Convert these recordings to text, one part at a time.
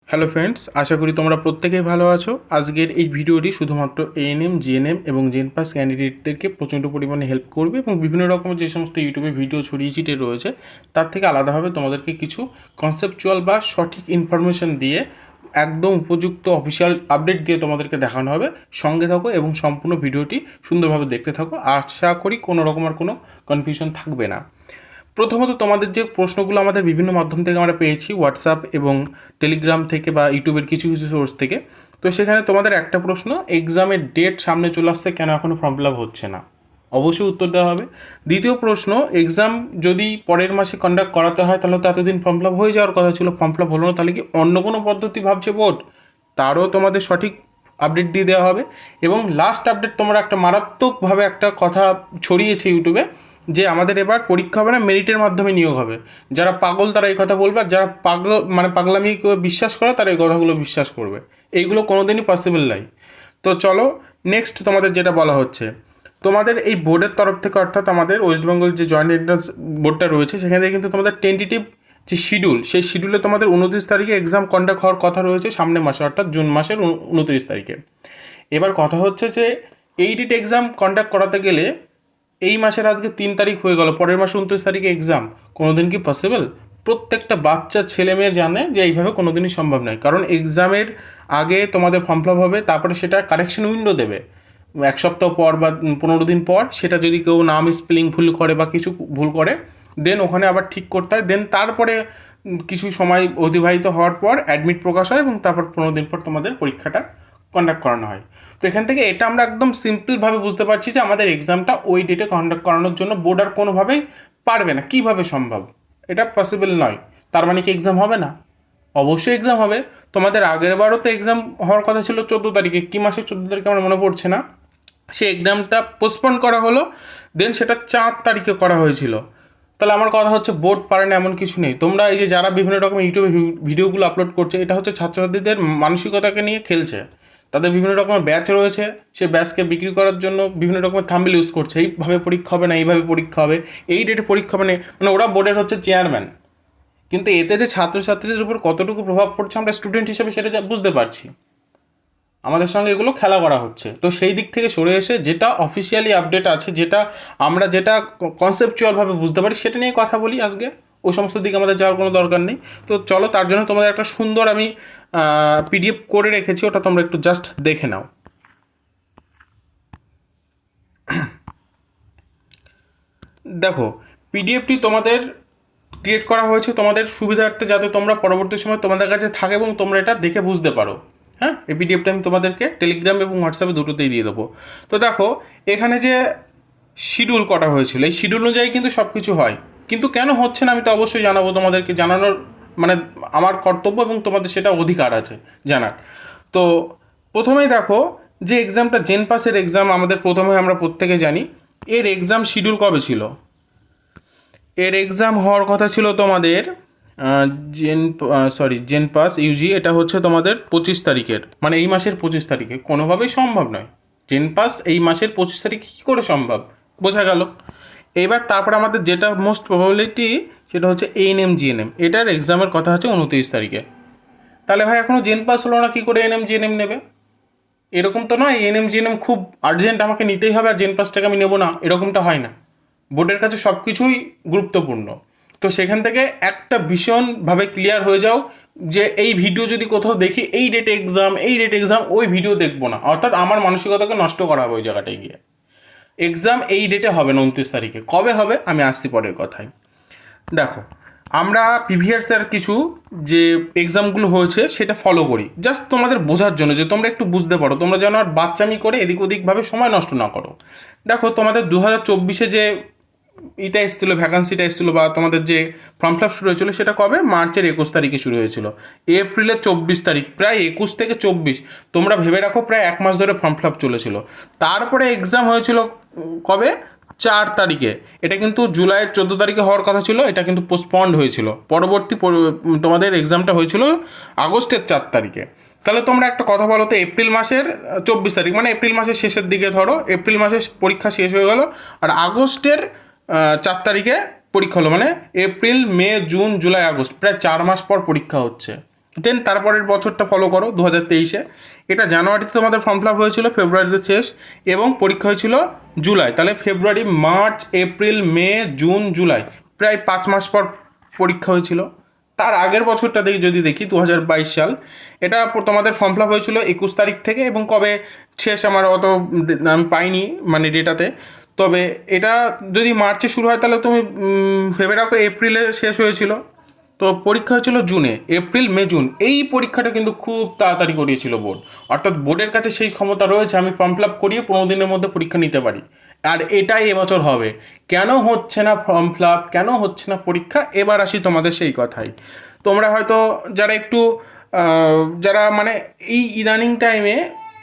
Hello friends, আশা করি তোমরা প্রত্যেকেই ভালো আছো। আজকের এই ভিডিওটি শুধুমাত্র এএনএম, জিএনএম এবং জেনপাস ক্যান্ডিডেটদেরকে প্রচণ্ড পরিমাণে হেল্প করবে এবং বিভিন্ন রকমের যে সমস্ত ইউটিউবে ভিডিও ছড়িয়ে ছিটিয়ে রয়েছে তার থেকে আলাদাভাবে তোমাদেরকে কিছু কনসেপচুয়াল বা সঠিক ইনফরমেশন দিয়ে একদম উপযুক্ত অফিসিয়াল আপডেট দিয়ে তোমাদেরকে দেখানো হবে। সঙ্গে থাকো এবং সম্পূর্ণ ভিডিওটি সুন্দরভাবে দেখতে থাকো। আশা করি কোনো রকমের কোনো কনফিউশন থাকবে না। প্রথমত তোমাদের যে প্রশ্নগুলো আমাদের বিভিন্ন মাধ্যম থেকে আমরা পেয়েছি, হোয়াটসঅ্যাপ এবং টেলিগ্রাম থেকে বা ইউটিউবের কিছু কিছু সোর্স থেকে, তো সেখানে তোমাদের একটা প্রশ্ন, এক্সামের ডেট সামনে চলে আসছে, কেন এখনও ফর্ম ফিল আপ হচ্ছে না? অবশ্যই উত্তর দেওয়া হবে। দ্বিতীয় প্রশ্ন, এক্সাম যদি পরের মাসে কন্ডাক্ট করাতে হয় তাহলে তো এতদিন ফর্ম ফিল আপ হয়ে যাওয়ার কথা ছিল, ফর্ম ফিল আপ হলো না, তাহলে কি অন্য কোনো পদ্ধতি ভাবছে বোর্ড? তারও তোমাদের সঠিক আপডেট দিয়ে দেওয়া হবে। এবং লাস্ট আপডেট, তোমরা একটা মারাত্মকভাবে একটা কথা ছড়িয়েছে ইউটিউবে যে আমাদের এবার পরীক্ষা হবে না, মেরিটের মাধ্যমে নিয়োগ হবে। যারা পাগল তারা এই কথা বলবে, আর যারা পাগলামি বিশ্বাস করে তারা এই কথাগুলো বিশ্বাস করবে। এইগুলো কোনোদিনই পসিবল নয়। তো চলো নেক্সট তোমাদের যেটা বলা হচ্ছে, তোমাদের এই বোর্ডের তরফ থেকে, অর্থাৎ আমাদের ওয়েস্ট বেঙ্গল যে জয়েন্ট এন্ট্রান্স বোর্ডটা রয়েছে সেখান থেকে কিন্তু তোমাদের টেন্টেটিভ যে শিডিউল, সেই শিডিউলে তোমাদের 29 তারিখে এক্সাম কন্ডাক্ট হওয়ার কথা রয়েছে সামনের মাসে, অর্থাৎ জুন মাসের 29 তারিখে। এবার কথা হচ্ছে যে এই ডেট এক্সাম কন্ডাক্ট করাতে গেলে এই মাসের আজকে 3 তারিখ হয়ে গেল, পরের মাসে 29 তারিখে এক্সাম, কোনো দিন কি পসিবল? প্রত্যেকটা বাচ্চা ছেলে মেয়ে জানে যে এইভাবে কোনো দিনই সম্ভব নয়। কারণ এক্সামের আগে তোমাদের ফর্ম ফিল আপ হবে, তারপরে সেটা কারেকশন উইন্ডো দেবে 1 সপ্তাহ পর বা 15 দিন পর। সেটা যদি কেউ নাম স্পেলিং ভুল করে বা কিছু ভুল করে, দেন ওখানে আবার ঠিক করতে হয়। দেন তারপরে কিছু সময় অতিবাহিত হওয়ার পর অ্যাডমিট প্রকাশ হয় এবং তারপর 15 দিন পর তোমাদের পরীক্ষাটা কন্ডাক্ট করানো হয়। তো এখান থেকে এটা আমরা একদম সিম্পলভাবে বুঝতে পারছি যে আমাদের এক্সামটা ওই ডেটে কন্ডাক্ট করানোর জন্য বোর্ড আর কোনোভাবেই পারবে না। কীভাবে সম্ভব? এটা পসিবল নয়। তার মানে কি এক্সাম হবে না? অবশ্যই এক্সাম হবে। তোমাদের আগের বারও তো এক্সাম হওয়ার কথা ছিল 14 তারিখে, কী মাসের 14 তারিখে আমার মনে পড়ছে না। সেই এক্সামটা পোস্টপন করা হলো, দেন সেটা 4 তারিখে করা হয়েছিল। তাহলে আমার কথা হচ্ছে বোর্ড পারে না এমন কিছু নেই। তোমরা এই যে যারা বিভিন্ন রকম ইউটিউবে ভিডিওগুলো আপলোড করছে, এটা হচ্ছে ছাত্রছাত্রীদের মানসিকতাকে নিয়ে খেলছে। তাদের বিভিন্ন রকমের ব্যাচ রয়েছে, সেই ব্যাচকে বিক্রি করার জন্য বিভিন্ন রকমের থাম্বনেল ইউজ করছে, এইভাবে পরীক্ষা হবে না, এইভাবে পরীক্ষা হবে, এই ডেটে পরীক্ষা হবে না। মানে ওরা বোর্ডের হচ্ছে চেয়ারম্যান, কিন্তু এতে যে ছাত্রছাত্রীদের উপর কতটুকু প্রভাব পড়ছে আমরা স্টুডেন্ট হিসেবে সেটা বুঝতে পারছি। আমাদের সঙ্গে এগুলো খেলা করা হচ্ছে। তো সেই দিক থেকে সরে এসে যেটা অফিসিয়ালি আপডেট আছে, যেটা কনসেপচুয়ালভাবে বুঝতে পারি, সেটা নিয়ে কথা বলি আজকে। ওই সমস্ত দিকে আমাদের যাওয়ার কোনো দরকার নেই। তো চলো, তার জন্য তোমাদের একটা সুন্দর আমি পিডিএফ করে রেখেছি, ওটা তোমরা একটু জাস্ট দেখে নাও। দেখো, পিডিএফটি তোমাদের ক্রিয়েট করা হয়েছে তোমাদের সুবিধার্থে, যাতে তোমরা পরবর্তী সময় তোমাদের কাছে থাকে এবং তোমরা এটা দেখে বুঝতে পারো। হ্যাঁ, এই পিডিএফটা আমি তোমাদেরকে টেলিগ্রাম এবং হোয়াটসঅ্যাপে দুটোতেই দিয়ে দেবো। তো দেখো, এখানে যে শিডিউল করা হয়েছিল, এই শিডিউল অনুযায়ী কিন্তু সব কিছু হয়, কিন্তু কেন হচ্ছে না আমি তো অবশ্যই জানাবো। তোমাদেরকে জানানোর মানে আমার কর্তব্য এবং তোমাদের সেটা অধিকার আছে জানার। তো প্রথমেই দেখো, যে এক্সামটা জেনপাসের এক্সাম আমাদের প্রথমে আমরা প্রত্যেকে জানি, এর এক্সাম শিডিউল কবে ছিল? এর এক্সাম হওয়ার কথা ছিল তোমাদের জেনপাস ইউজি, এটা হচ্ছে তোমাদের 25 তারিখের, মানে এই মাসের 25 তারিখে। কোনোভাবেই সম্ভব নয়। জেনপাস এই মাসের 25 তারিখে কী করে সম্ভব? বোঝা গেল। এইবার তারপরে আমাদের যেটা মোস্ট প্রবাবিলিটি, সেটা হচ্ছে এএনএম জিএনএম, এটার এক্সামের কথা হচ্ছে 29 তারিখে। তাহলে ভাই এখনও জেনপাস হলো না, কী করে এএনএম জিএনএম নেবে? এরকম তো নয় এএনএম জিএনএম খুব আর্জেন্ট আমাকে নিতেই হবে আর জেনপাসটাকে আমি নেবো না, এরকমটা হয় না। বোর্ডের কাছে সব কিছুই গুরুত্বপূর্ণ। তো সেখান থেকে একটা ভীষণভাবে ক্লিয়ার হয়ে যাও যে এই ভিডিও যদি কোথাও দেখি এই ডেটে এক্সাম, এই ডেটে এক্সাম, ওই ভিডিও দেখবো না। অর্থাৎ আমার মানসিকতাকে নষ্ট করা হবে ওই জায়গাটায় গিয়ে। এক্সাম এই ডেটে হবে না, 29 তারিখে। কবে হবে আমি আসছি পরের কথায়। দেখো, আমরা প্রিভিয়াসের কিছু যে এক্সামগুলো হয়েছে সেটা ফলো করি, জাস্ট তোমাদের বোঝার জন্য, যে তোমরা একটু বুঝতে পারো, তোমরা যেন আর বাচ্চামি করে এদিক ওদিকভাবে সময় নষ্ট না করো। দেখো, তোমাদের 2024-এ যে এটা এসেছিলো, ভ্যাকান্সিটা এসেছিলো বা তোমাদের যে ফর্ম ফিল আপ শুরু হয়েছিলো, সেটা কবে? মার্চের 21 তারিখে শুরু হয়েছিল। এপ্রিলের 24 তারিখ, প্রায় 21 থেকে 24, তোমরা ভেবে রাখো প্রায় 1 মাস ধরে ফর্ম ফিল আপ চলেছিল। তারপরে এক্সাম হয়েছিল কবে? 4 তারিখে। এটা কিন্তু জুলাইয়ের 14 তারিখে হওয়ার কথা ছিল, এটা কিন্তু পোস্টপন্ড হয়েছিল। তোমাদের এক্সামটা হয়েছিল আগস্টের 4 তারিখে। তাহলে তোমরা একটা কথা বলো তো, এপ্রিল মাসের 24 তারিখ, মানে এপ্রিল মাসের শেষের দিকে ধরো, এপ্রিল মাসের পরীক্ষা শেষ হয়ে গেল, আর আগস্টের 4 তারিখে পরীক্ষা হলো, মানে এপ্রিল, মে, জুন, জুলাই, আগস্ট, প্রায় 4 মাস পর পরীক্ষা হচ্ছে। দেন তারপরের বছরটা ফলো করো 2023-এ। এটা জানুয়ারিতে তোমাদের ফর্ম ফিল আপ হয়েছিল, ফেব্রুয়ারিতে শেষ, এবং পরীক্ষা হয়েছিল জুলাই। তাহলে ফেব্রুয়ারি, মার্চ, এপ্রিল, মে, জুন, জুলাই, প্রায় 5 মাস পর পরীক্ষা হয়েছিল। তার আগের বছরটা যদি দেখি 2022 সাল, এটা তোমাদের ফর্ম ফিল আপ হয়েছিল 21 তারিখ থেকে, এবং কবে শেষ আমার অত আমি পাইনি মানে ডেটাতে। তবে এটা যদি মার্চে শুরু হয় তাহলে তুমি ভেবে রাখো এপ্রিলে শেষ হয়েছিল। তো পরীক্ষা হয়েছিল জুনে, এপ্রিল, মে, জুন। এই পরীক্ষাটা কিন্তু খুব তাড়াতাড়ি করিয়েছিল বোর্ড, অর্থাৎ বোর্ডের কাছে সেই ক্ষমতা রয়েছে আমি ফর্ম ফিল আপ করিয়ে 15 দিনের মধ্যে পরীক্ষা নিতে পারি। আর এটাই এবছর হবে। কেন হচ্ছে না ফর্ম ফিল আপ, কেন হচ্ছে না পরীক্ষা, এবার আসি তোমাদের সেই কথাই। তোমরা হয়তো যারা একটু যারা মানে এই ইদানিং টাইমে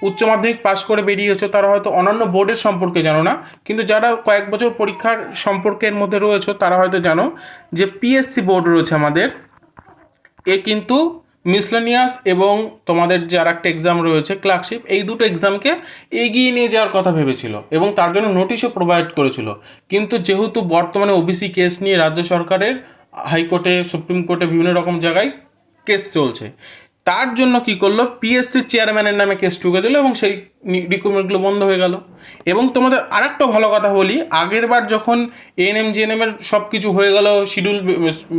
উচ্চ মাধ্যমিক পাস করে বেরিয়েছো তারা হয়তো অন্যান্য বোর্ডের সম্পর্কে জানো না, কিন্তু যারা কয়েক বছর পরীক্ষার সম্পর্কের মধ্যে রয়েছে তারা হয়তো জানো যে পিএসসি বোর্ড রয়েছে আমাদের, এ কিন্তু মিসলেনিয়াস এবং তোমাদের যে আর একটা এক্সাম রয়েছে ক্লার্কশিপ, এই দুটো এক্সামকে এগিয়ে নিয়ে যাওয়ার কথা ভেবেছিল এবং তার জন্য নোটিশও প্রোভাইড করেছিল। কিন্তু যেহেতু বর্তমানে ওবিসি কেস নিয়ে রাজ্য সরকারের হাইকোর্টে, সুপ্রিম কোর্টে, বিভিন্ন রকম জায়গায় কেস চলছে, তার জন্য কি করলো, পিএসসি চেয়ারম্যানের নামে কেস ঠুকে দিল এবং সেই রিক্রুটমেন্টগুলো বন্ধ হয়ে গেল। এবং তোমাদের আরেকটা ভালো কথা বলি, আগের বার যখন এএনএম জিএনএমের সব কিছু হয়ে গেল, শিডিউল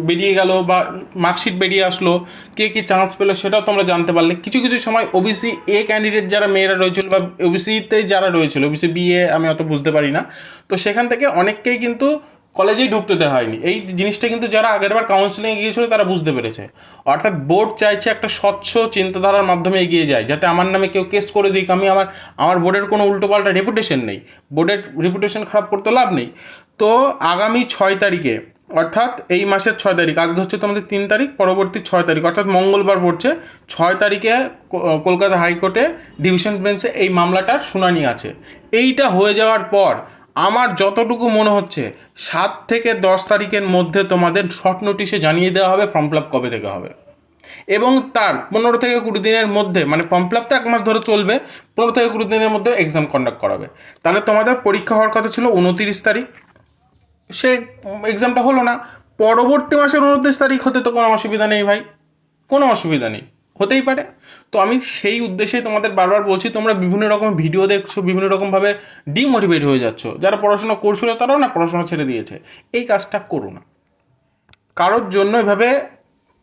বেরিয়ে গেল বা মার্কশিট বেরিয়ে আসলো, কে কী চান্স পেলো সেটাও তোমরা জানতে পারলে। কিছু কিছু সময় ওবিসি এ ক্যান্ডিডেট যারা মেয়েরা রয়েছিল বা ওবিসিতে যারা রয়েছিল, ওবিসি বিএ আমি অত বুঝতে পারি না, তো সেখান থেকে অনেককেই কিন্তু কলেজেই ঢুকতে দেওয়া হয়নি। এই জিনিসটা কিন্তু যারা আগেরবার কাউন্সিলিংয়ে গিয়েছিল তারা বুঝতে পেরেছে। অর্থাৎ বোর্ড চাইছে একটা স্বচ্ছ চিন্তাধারার মাধ্যমে এগিয়ে যায়, যাতে আমার নামে কেউ কেস করে দিক, আমি আমার বোর্ডের কোনো উল্টোপাল্টা রেপুটেশন নেই, বোর্ডের রেপুটেশন খারাপ করতে লাভ নেই। তো আগামী 6 তারিখে, অর্থাৎ এই মাসের 6 তারিখ, আজকে হচ্ছে তোমাদের 3 তারিখ, পরবর্তী 6 তারিখ অর্থাৎ মঙ্গলবার পড়ছে, 6 তারিখে কলকাতা হাইকোর্টে ডিভিশন বেঞ্চে এই মামলাটার শুনানি আছে। এইটা হয়ে যাওয়ার পর আমার যতটুকু মনে হচ্ছে 7 থেকে 10 তারিখের মধ্যে তোমাদের শর্ট নোটিশে জানিয়ে দেওয়া হবে ফর্ম ফিল আপ কবে থেকে হবে, এবং তার 15 থেকে 20 দিনের মধ্যে, মানে ফর্ম ফিল আপ তো 1 মাস ধরে চলবে, 15 থেকে 20 দিনের মধ্যে এক্সাম কন্ডাক্ট করাবে। তাহলে তোমাদের পরীক্ষা হওয়ার কথা ছিল 29 তারিখ, সে এক্সামটা হলো না। পরবর্তী মাসের 29 তারিখ হতে তো কোনো অসুবিধা নেই ভাই, কোনো অসুবিধা নেই, হতেই পারে। তো আমি সেই উদ্দেশ্যেই তোমাদের বারবার বলছি, তোমরা বিভিন্ন রকম ভিডিও দেখছো, বিভিন্ন রকমভাবে ডিমোটিভেট হয়ে যাচ্ছ। যারা পড়াশোনা করছিল তারাও না পড়াশোনা ছেড়ে দিয়েছে। এই কাজটা করো না, কারোর জন্য এভাবে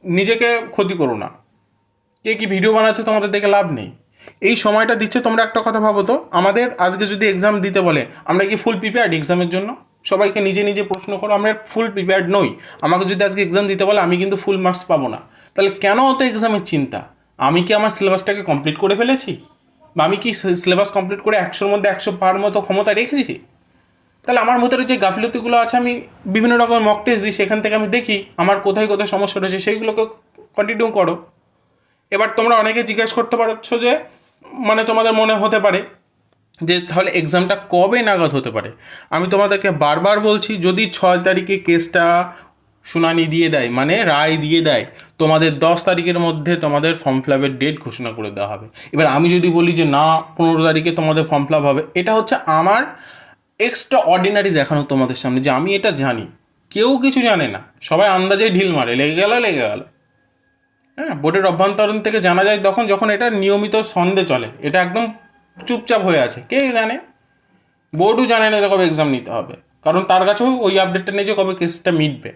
নিজেকে ক্ষতি করো না। কে কী ভিডিও বানাচ্ছে তোমাদের দেখে লাভ নেই। এই সময়টা দিচ্ছে, তোমরা একটা কথা ভাবো তো, আমাদের আজকে যদি এক্সাম দিতে বলে, আমরা কি ফুল প্রিপেয়ার্ড এক্সামের জন্য? সবাইকে নিজে নিজে প্রশ্ন করো, আমরা ফুল প্রিপেয়ার্ড নই। আমাকে যদি আজকে এক্সাম দিতে বলে আমি কিন্তু ফুল মার্কস পাবো না। তাহলে কেন অত এক্সামের চিন্তা? আমি কি আমার সিলেবাসটাকে কমপ্লিট করে ফেলেছি, বা আমি কি সিলেবাস কমপ্লিট করে 100-র মধ্যে 100 পাওয়ার মতো ক্ষমতা রেখেছি? তাহলে আমার ভিতরে যে গাফিলতিগুলো আছে, আমি বিভিন্ন রকমের মক টেস্ট দিই, সেখান থেকে আমি দেখি আমার কোথায় কোথায় সমস্যা রয়েছে, সেইগুলোকে কন্টিনিউ করো। এবার তোমরা অনেকে জিজ্ঞাসা করতে পারছো যে, মানে তোমাদের মনে হতে পারে যে তাহলে এক্সামটা কবে নাগাদ হতে পারে। আমি তোমাদেরকে বারবার বলছি, যদি 6 তারিখে কেসটা শুনানি দিয়ে দেয়, মানে রায় দিয়ে দেয়, তোমাদের 10 তারিখের মধ্যে তোমাদের ফর্ম ফিল আপের ডেট ঘোষণা করে দেওয়া হবে। এবার আমি যদি বলি যে না 15 তারিখে তোমাদের ফর্ম ফিল আপ হবে, এটা হচ্ছে আমার এক্সট্রা অর্ডিনারি দেখানো তোমাদের সামনে যে আমি এটা জানি। কেউ কিছু জানে না, সবাই আন্দাজে ঢিল মারে, লেগে গেল লেগে গেল। হ্যাঁ, বোর্ডের অভ্যন্তরীণ থেকে জানা যায় যখন এটা নিয়মিত সন্দেহ চলে, এটা একদম চুপচাপ হয়ে আছে, কে জানে, বোর্ডও জানে না যে কবে এক্সাম নিতে হবে, কারণ তার কাছেও ওই আপডেটটা নেই যে কবে কেসটা মিটবে।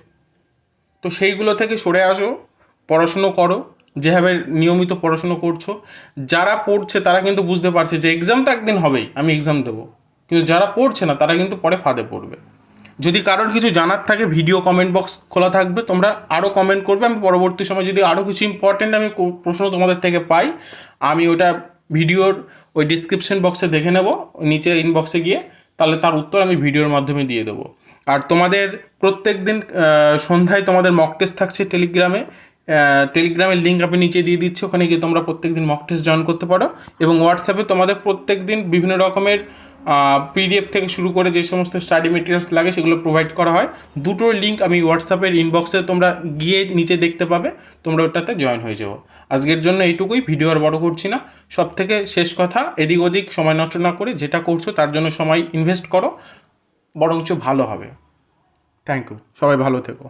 তো সেইগুলো থেকে সরে আসো, পড়াশুনো করো, যেভাবে নিয়মিত পড়াশুনো করছো। যারা পড়ছে তারা কিন্তু বুঝতে পারছে যে এক্সাম তো একদিন হবেই, আমি এক্সাম দেবো, কিন্তু যারা পড়ছে না তারা কিন্তু পরে ফাঁদে পড়বে। যদি কারোর কিছু জানার থাকে, ভিডিও কমেন্ট বক্স খোলা থাকবে, তোমরা আরও কমেন্ট করবে। আমি পরবর্তী সময় যদি আরও কিছু ইম্পর্টেন্ট আমি প্রশ্ন তোমাদের থেকে পাই, আমি ওটা ভিডিওর ওই ডিসক্রিপশন বক্সে দেখে নেব, নিচে ইনবক্সে গিয়ে, তাহলে তার উত্তর আমি ভিডিওর মাধ্যমে দিয়ে দেবো। আর তোমাদের প্রত্যেক দিন সন্ধ্যায় তোমাদের মক টেস্ট থাকছে টেলিগ্রামের লিঙ্ক আমি নিচে দিয়ে দিচ্ছি, ওখানে গিয়ে তোমরা প্রত্যেক দিন মক টেস্ট জয়েন করতে পারো। এবং হোয়াটসঅ্যাপে তোমাদের প্রত্যেক দিন বিভিন্ন রকমের পিডিএফ থেকে শুরু করে যে সমস্ত স্টাডি মেটেরিয়ালস লাগে সেগুলো প্রোভাইড করা হয়। দুটোর লিঙ্ক আমি হোয়াটসঅ্যাপের ইনবক্সে তোমরা গিয়ে নিচে দেখতে পাবে, তোমরা ওটাতে জয়েন হয়ে যাবো। আজকের জন্য এইটুকুই, ভিডিও আর বড় করছি না। সব থেকে শেষ কথা, এদিক ওদিক সময় নষ্ট না করে যেটা করছো তার জন্য সময় ইনভেস্ট করো, বরঞ্চ ভালো হবে। থ্যাংক ইউ, সবাই ভালো থেকো।